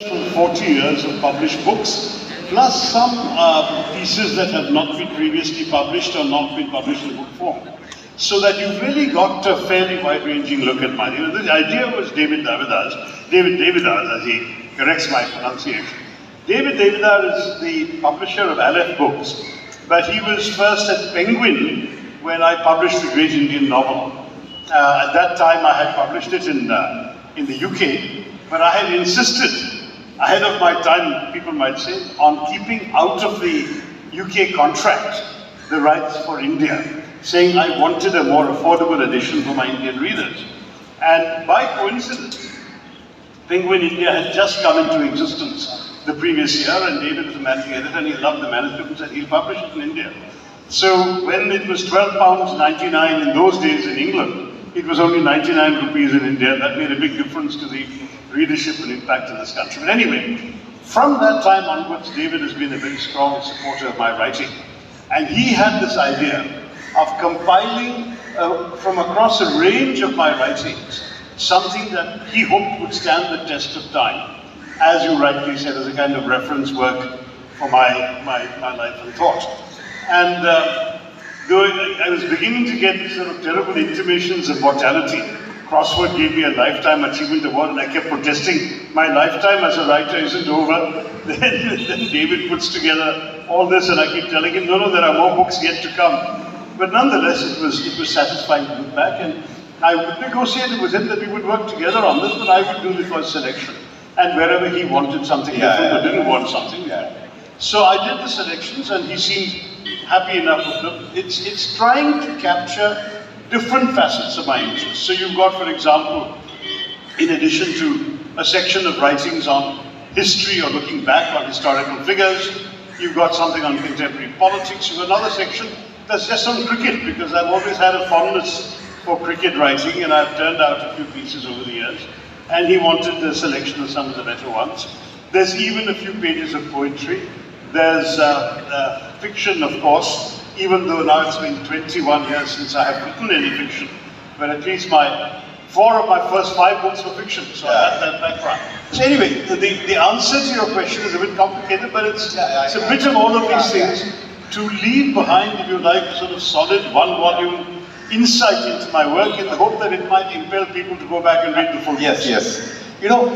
From 40 years of published books, plus some pieces that have not been previously published or not been published in book form. So that you've really got a fairly wide-ranging look at mine. The idea was David Davidar, as he corrects my pronunciation. David Davidar is the publisher of Aleph Books, but he was first at Penguin when I published the great Indian novel. At that time I had published it in the UK, but I had insisted, ahead of my time, people might say, on keeping out of the UK contract the rights for India, saying I wanted a more affordable edition for my Indian readers. And by coincidence, Penguin India had just come into existence the previous year, and David was the managing editor, and he loved the manuscript and said he'll publish it in India. So when it was £12.99 in those days in England, it was only 99 rupees in India. That made a big difference to the readership and impact in this country. But anyway, from that time onwards, David has been a very strong supporter of my writing. And he had this idea of compiling from across a range of my writings, something that he hoped would stand the test of time, as you rightly said, as a kind of reference work for my life and thought. And though I was beginning to get sort of terrible intimations of mortality, Crossword gave me a Lifetime Achievement Award, and I kept protesting, my lifetime as a writer isn't over. Then David puts together all this, and I keep telling him, no, there are more books yet to come. But nonetheless, it was satisfying to look back, and I would negotiate with him that we would work together on this, but I would do the first selection. And wherever he wanted something different or didn't want something, So I did the selections, and he seemed happy enough with them. It's trying to capture different facets of my interest. So you've got, for example, in addition to a section of writings on history or looking back on historical figures, you've got something on contemporary politics. You've got another section that's just on cricket, because I've always had a fondness for cricket writing, and I've turned out a few pieces over the years. And he wanted a selection of some of the better ones. There's even a few pages of poetry. There's fiction, of course, even though now it's been 21 years since I have written any fiction. But at least 4 of my first 5 books were fiction, so I had that background. So anyway, the answer to your question is a bit complicated, but it's a bit of all of these things to leave behind, if you like, a sort of solid 1-volume insight into my work in the hope that it might impel people to go back and read the full book. Yes. You know,